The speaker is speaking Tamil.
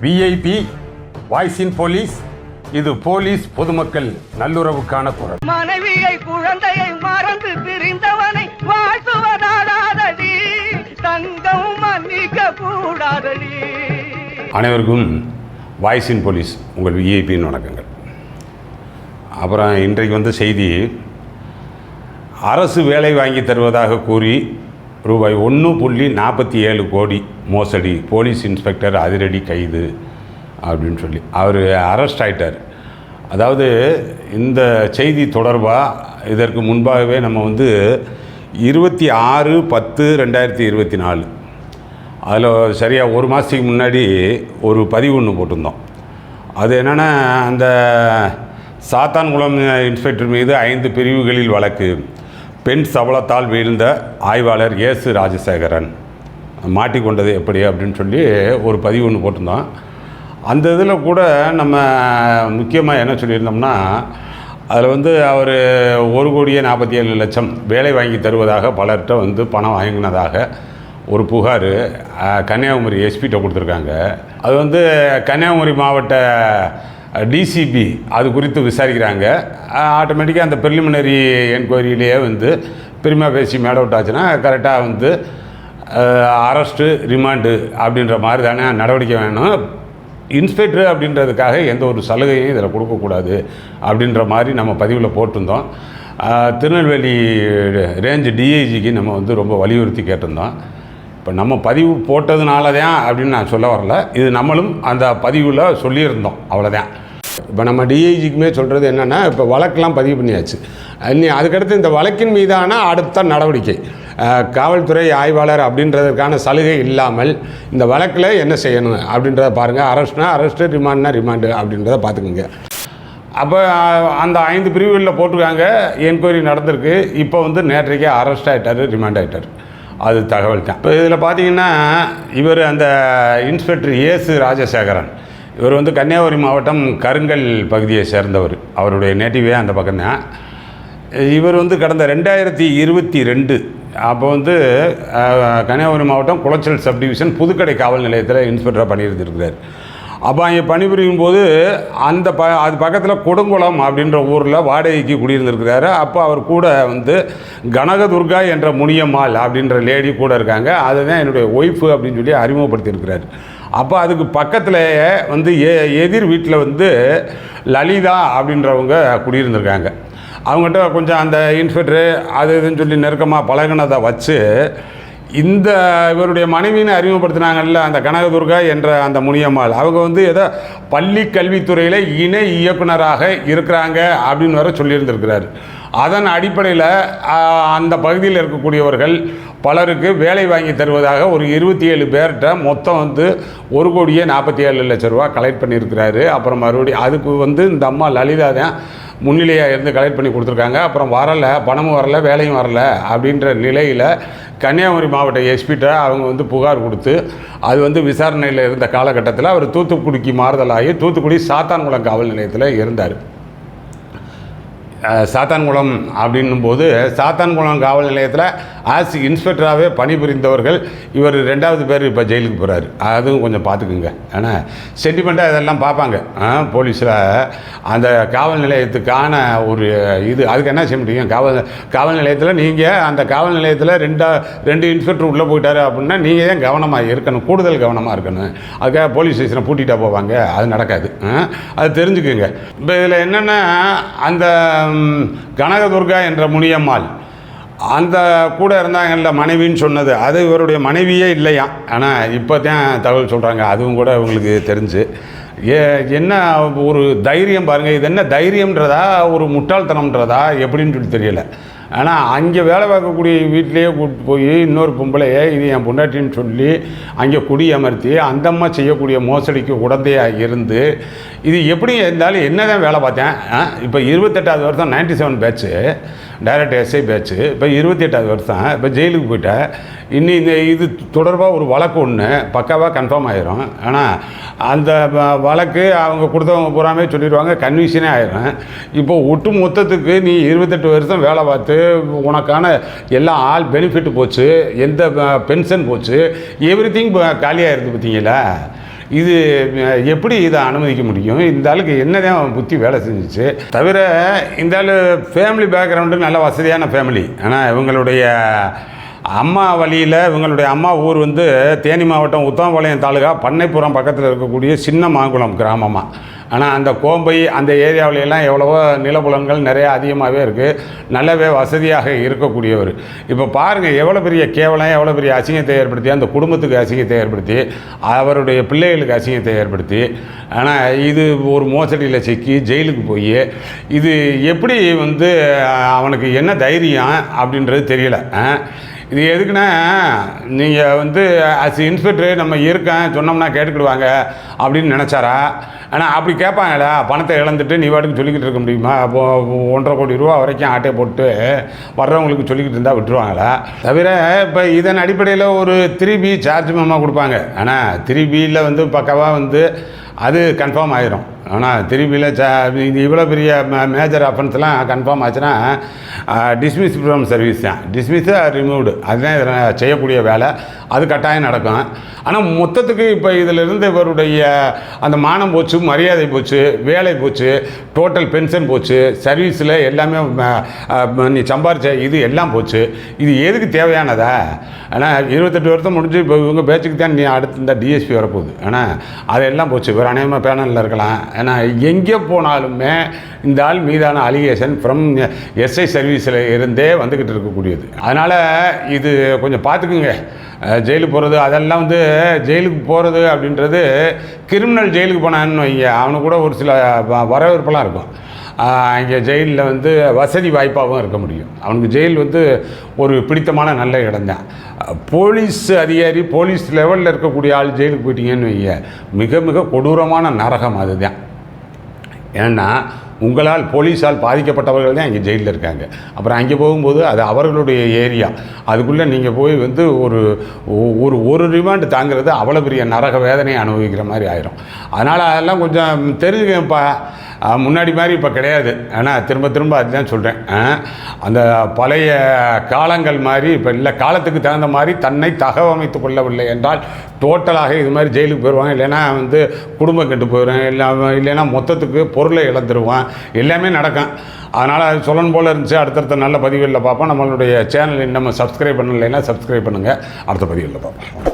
விஐபி வாய்ஸ் இன் போலீஸ். இது போலீஸ் பொதுமக்கள் நல்லுறவுக்கான குரல். மனைவியை குழந்தையை மறந்து பிரிந்தவனை வாழ்த்துவதாதடி, தங்கம் மன்னிக்க கூடாதடி. அனைவருக்கும் வாய்ஸ் இன் போலீஸ் உங்கள் விஐபியின் வணக்கங்கள். அப்புறம் இன்றைக்கு செய்தி, அரசு வேலை வாங்கி தருவதாக கூறி ரூபாய் 1.47 கோடி மோசடி, போலீஸ் இன்ஸ்பெக்டர் அதிரடி கைது அப்படின்னு சொல்லி அவர் அரெஸ்ட் ஆகிட்டார். அதாவது இந்த செய்தி தொடர்பாக இதற்கு முன்பாகவே நம்ம 26/10/2024 அதில் சரியாக ஒரு மாதத்துக்கு முன்னாடி ஒரு பதிவு ஒன்று போட்டிருந்தோம். அது என்னென்னா, அந்த சாத்தான்குளம் இன்ஸ்பெக்டர் மீது 5 பிரிவுகளில் வழக்கு, பெண் சபலத்தால் வீழ்ந்த ஆய்வாளர் ஏசு ராஜசேகரன் மாட்டிக்கொண்டது எப்படி அப்படின்னு சொல்லி ஒரு பதிவு ஒன்று போட்டிருந்தோம். அந்த இதில் கூட நம்ம முக்கியமாக என்ன சொல்லியிருந்தோம்னா, அதில் அவர் 1,47,00,000 வேலை வாங்கி தருவதாக பலர்கிட்ட பணம் வாங்கினதாக ஒரு புகார் கன்னியாகுமரி எஸ்பிகிட்ட கொடுத்துருக்காங்க. அது கன்னியாகுமரி மாவட்ட டிசிபி அது குறித்து விசாரிக்கிறாங்க. ஆட்டோமேட்டிக்காக அந்த ப்ரிலிமினரி என்கொயரியிலேயே பிரிமா பேசி மேட் அவுட் ஆச்சுன்னா கரெக்டாக அரெஸ்ட்டு ரிமாண்டு அப்படின்ற மாதிரி தானே நடவடிக்கை வேணும். இன்ஸ்பெக்டர் அப்படின்றதுக்காக எந்த ஒரு சலுகையும் இதில் கொடுக்கக்கூடாது அப்படின்ற மாதிரி நம்ம பதிவில் போட்டிருந்தோம். திருநெல்வேலி ரேஞ்சு டிஐஜிக்கு நம்ம ரொம்ப வலியுறுத்தி கேட்டிருந்தோம். இப்போ நம்ம பதிவு போட்டதுனால தான் அப்படின்னு நான் சொல்ல வரல, இது நம்மளும் அந்த பதிவில் சொல்லியிருந்தோம், அவ்வளோதான். இப்போ நம்ம டிஐஜிக்குமே சொல்கிறது என்னென்னா, இப்போ வழக்கெல்லாம் பதிவு பண்ணியாச்சு. அதுக்கடுத்து இந்த வழக்கின் மீதான அடுத்த நடவடிக்கை, காவல்துறை ஆய்வாளர் அப்படின்றதுக்கான சலுகை இல்லாமல் இந்த வழக்கில் என்ன செய்யணும் அப்படின்றத பாருங்கள். அரெஸ்ட்னா அரெஸ்ட்டு, ரிமாண்ட்னா ரிமாண்டு அப்படின்றத பார்த்துக்குங்க. அப்போ அந்த 5 பிரிவுகளில் போட்டிருக்காங்க, என்கொயரி நடந்திருக்கு. இப்போ நேற்றைக்கே அரெஸ்ட் ஆகிட்டார், ரிமாண்ட் ஆகிட்டார். அது தகவல் தான். இப்போ இதில் பார்த்தீங்கன்னா, இவர் அந்த இன்ஸ்பெக்டர் ஏசு ராஜசேகரன், இவர் கன்னியாகுமரி மாவட்டம் கருங்கல் பகுதியை சேர்ந்தவர். அவருடைய நேட்டிவே அந்த பக்கம்தான். இவர் கடந்த 2022 அப்போ கன்னியாகுமரி மாவட்டம் குளச்சல் சப்டிவிஷன் புதுக்கடை காவல் நிலையத்தில் இன்ஸ்பெக்டராக பணியிருந்திருக்கிறார். அப்போ அங்கே பணிபுரியும் போது அது பக்கத்தில் கொடுங்குளம் அப்படின்ற ஊரில் வாடகைக்கு குடியிருந்திருக்கிறாரு. அப்போ அவர் கூட கனகதுர்கா என்ற முனியம்மாள் அப்படின்ற லேடி கூட இருக்காங்க. அதுதான் என்னுடைய ஒய்ஃபு அப்படின்னு சொல்லி அறிமுகப்படுத்தியிருக்கிறார். அப்போ அதுக்கு பக்கத்துலேயே எதிர் வீட்டில் லலிதா அப்படின்றவங்க குடியிருந்திருக்காங்க. அவங்ககிட்ட கொஞ்சம் அந்த இன்ஸ்பெக்டரு அது இதுன்னு சொல்லி நெருக்கமாக பழகினதை வச்சு இந்த இவருடைய மனைவின்னு அறிமுகப்படுத்தினாங்கல்ல, அந்த கனகதுர்கா என்ற அந்த முனியம்மாள், அவங்க ஏதோ பள்ளி கல்வித்துறையில் இணை இயக்குனராக இருக்கிறாங்க அப்படின்னு வேற சொல்லியிருந்திருக்கிறார். அதன் அடிப்படையில் அந்த பகுதியில் இருக்கக்கூடியவர்கள் பலருக்கு வேலை வாங்கி தருவதாக ஒரு 27 பேர்கிட்ட மொத்தம் 1,47,00,000 ரூபா கலெக்ட் பண்ணியிருக்கிறாரு. அப்புறம் மறுபடியும் அதுக்கு இந்த அம்மா லலிதா தான் முன்னிலையாக இருந்து கலெக்ட் பண்ணி கொடுத்துருக்காங்க. அப்புறம் வரலை, பணமும் வரலை, வேலையும் வரலை அப்படின்ற நிலையில் கன்னியாகுமரி மாவட்ட எஸ்பிகிட்ட அவங்க புகார் கொடுத்து அது விசாரணையில் இருந்த காலகட்டத்தில் அவர் தூத்துக்குடிக்கு மாறுதலாகி தூத்துக்குடி சாத்தான்குளம் காவல் நிலையத்தில் இருந்தார். சாத்தான்குளம் அப்படின்னும்போது சாத்தான்குளம் காவல் நிலையத்தில் ஆஸ் இன்ஸ்பெக்டராகவே பணிபுரிந்தவர்கள் இவர் 2வது பேர் இப்போ ஜெயிலுக்கு போகிறாரு. அதுவும் கொஞ்சம் பார்த்துக்குங்க. ஏன்னா சென்டிமெண்ட்டாக இதெல்லாம் பார்ப்பாங்க போலீஸில். அந்த காவல் நிலையத்துக்கான ஒரு அதுக்கு என்ன செய்ய முடியும்? காவல் நிலையத்தில் நீங்கள் அந்த காவல் நிலையத்தில் 2 இன்ஸ்பெக்டர் உள்ளே போயிட்டாரு அப்படின்னா நீங்கள் தான் கவனமாக இருக்கணும், கூடுதல் கவனமாக இருக்கணும். அதுக்காக போலீஸ் ஸ்டேஷனை பூட்டிகிட்டா போவாங்க, அது நடக்காது. அது தெரிஞ்சுக்குங்க. இப்போ இதில் என்னென்னா, அந்த கனகதுர்கா என்ற முனியம்மாள் அந்த கூட இருந்தாங்கல்ல மனைவின்னு சொன்னது, அது இவருடைய மனைவியே இல்லையா. ஆனால் இப்போ தான் தகவல் சொல்கிறாங்க. அதுவும் கூட இவங்களுக்கு தெரிஞ்சு என்ன ஒரு தைரியம் பாருங்கள். இது என்ன தைரியம்ன்றதா ஒரு முட்டாள்தனம்ன்றதா எப்படின்னு சொல்லி தெரியலை. ஆனால் அங்கே வேலை பார்க்கக்கூடிய வீட்டிலேயே கூப்பிட்டு போய் இன்னொரு பொம்பளையை இது என் பொண்டாட்டின்னு சொல்லி அங்கே குடி அமர்த்தி அந்தம்மா செய்யக்கூடிய மோசடிக்கு உடந்தையாக இருந்து இது எப்படி இருந்தாலும் என்ன தான் வேலை பார்த்தேன். இப்போ 28வது வருஷம் 97 பேட்ச்சு டைரக்ட் எஸ்ஐ பேட்ச்சு, இப்போ 28வது வருஷம் இப்போ ஜெயிலுக்கு போயிட்டேன். இன்னும் இது தொடர்பாக ஒரு வழக்கு ஒன்று பக்காவாக கன்ஃபார்ம் ஆகிரும். ஆனால் அந்த வழக்கு அவங்க கொடுத்தவங்க பூராமே சொல்லிடுவாங்க, கன்விஷனே ஆயிரும். இப்போ ஒட்டு மொத்தத்துக்கு நீ 28 வருஷம் வேலை பார்த்து உனக்கான எல்லா ஆல் பெனிஃபிட் போச்சு, எந்த பென்ஷன் போச்சு, எவ்ரி திங் காலியாக இருந்து பார்த்தீங்களா. இது எப்படி இதை அனுமதிக்க முடியும்? இந்த ஆளுக்கு என்னதான் புத்தி வேலை செஞ்சிச்சு? தவிர இந்த ஆள் ஃபேமிலி பேக்ரவுண்டு நல்ல வசதியான ஃபேமிலி. ஆனால் இவங்களுடைய அம்மா வழியில் இவங்களுடைய அம்மா ஊர் வந்து தேனி மாவட்டம் உத்தமபாளையம் தாலுகா பண்ணைப்புறம் பக்கத்தில் இருக்கக்கூடிய சின்ன மாங்குளம் கிராமமாக. ஆனால் அந்த கோம்பை அந்த ஏரியாவிலெல்லாம் எவ்வளவோ நிலப்புலங்கள் நிறையா அதிகமாகவே இருக்குது. நல்லாவே வசதியாக இருக்கக்கூடியவர். இப்போ பாருங்கள் எவ்வளோ பெரிய கேவலம், எவ்வளோ பெரிய அசிங்கத்தை ஏற்படுத்தி, அந்த குடும்பத்துக்கு அசிங்கத்தை ஏற்படுத்தி, அவருடைய பிள்ளைகளுக்கு அசிங்கத்தை ஏற்படுத்தி, ஆனால் இது ஒரு மோசடியில் சிக்கி ஜெயிலுக்கு போய் இது எப்படி வந்து அவனுக்கு என்ன தைரியம் அப்படின்றது தெரியல. இது எதுக்குன்னா, நீங்கள் வந்து இன்ஸ்பெக்டரு நம்ம இருக்கேன் சொன்னோம்னா கேட்டுக்கிடுவாங்க அப்படின்னு நினச்சாரா? ஆனால் அப்படி கேட்பாங்களா? பணத்தை இழந்துட்டு நீ வாட்டுக்கு சொல்லிக்கிட்டு இருக்க முடியுமா? அப்போது 1.5 கோடி ரூபா வரைக்கும் ஆட்டையை போட்டு வர்றவங்களுக்கு சொல்லிக்கிட்டு இருந்தால் விட்டுருவாங்களா? தவிர இப்போ இதன் அடிப்படையில் ஒரு 3B சார்ஜ் மெமோ கொடுப்பாங்க. ஆனால் 3Bயில் வந்து பக்காவாக வந்து அது கன்ஃபார்ம் ஆயிரும். ஆனால் 3Bயில் இது இவ்வளோ பெரிய மேஜர் அஃபென்ஸ்லாம் கன்ஃபார்ம் ஆச்சுன்னா டிஸ்மிஸ் ஃப்ரம் சர்வீஸ் தான், டிஸ்மிஸ் ரிமூவ்டு, அதுதான் இதில் செய்யக்கூடிய வேலை. அது கட்டாயம் நடக்கும். ஆனால் மொத்தத்துக்கு இப்போ இதிலிருந்து இவருடைய அந்த மானம் போச்சு, மரியாதை போச்சு, வேலை போச்சு, டோட்டல் பென்ஷன் போச்சு, சர்வீஸில் எல்லாமே நீ சம்பாரிச்ச இது எல்லாம் போச்சு. இது எதுக்கு தேவையானதா? ஆனால் 28 வருஷம் முடிஞ்சு இப்போ இவங்க பேச்சுக்கு தான் நீ அடுத்து இந்த டிஎஸ்பி வரப்போகுது. ஆனால் அதெல்லாம் போச்சு. இவர் அநேகமாக பேனலில் இருக்கலாம். ஏன்னா எங்கே போனாலுமே இந்த ஆள் மீதான அலிகேஷன் ஃப்ரம் எஸ்ஐ சர்வீஸில் இருந்தே வந்துக்கிட்டு இருக்கக்கூடியது. அதனால் இது கொஞ்சம் பார்த்துக்குங்க. ஜெயிலுக்கு போகிறது அதெல்லாம் வந்து ஜெயிலுக்கு போகிறது அப்படின்றது கிரிமினல் ஜெயிலுக்கு போனான்னு வைங்க, அவனுக்கு கூட ஒரு சில வரவேற்பெல்லாம் இருக்கும். இங்கே ஜெயிலில் வந்து வசதி வாய்ப்பாகவும் இருக்க முடியும். அவனுக்கு ஜெயில் வந்து ஒரு பிடித்தமான நல்ல இடம் தான். போலீஸ் அதிகாரி, போலீஸ் லெவலில் இருக்கக்கூடிய ஆள் ஜெயிலுக்கு போயிட்டீங்கன்னு வைங்க, மிக மிக கொடூரமான நரகம் அதுதான். ஏன்னா உங்களால் போலீஸால் பாதிக்கப்பட்டவர்கள் தான் இங்கே ஜெயிலில் இருக்காங்க. அப்புறம் அங்கே போகும்போது அது அவர்களுடைய ஏரியா. அதுக்குள்ளே நீங்கள் போய் வந்து ஒரு ரிமாண்டு தாங்கிறது அவ்வளோ பெரிய நரக வேதனையை அனுபவிக்கிற மாதிரி ஆயிரும். அதனால் அதெல்லாம் கொஞ்சம் தெரிஞ்சுக்கப்பா. முன்னாடி மாதிரி இப்போ கிடையாது. ஆனால் திரும்ப திரும்ப அதுதான் சொல்கிறேன். அந்த பழைய காலங்கள் மாதிரி இப்போ இல்லை. காலத்துக்கு தகுந்த மாதிரி தன்னை தகவமைத்து கொள்ளவில்லை என்றால் டோட்டலாக இது மாதிரி ஜெயிலுக்கு போயிடுவாங்க. இல்லைன்னா வந்து குடும்பம் கெட்டு போயிடும். இல்லைன்னா மொத்தத்துக்கு பொருளை இழந்துருவான். எல்லாமே நடக்கும். அதனால் அது சொல்லணும் போல் இருந்துச்சு. அடுத்தடுத்த நல்ல பதிவுகளில் பார்ப்போம். நம்மளுடைய சேனல் நம்ம சப்ஸ்கிரைப் பண்ணலைன்னா சப்ஸ்கிரைப் பண்ணுங்கள். அடுத்த பதிவுகளில் பார்ப்போம்.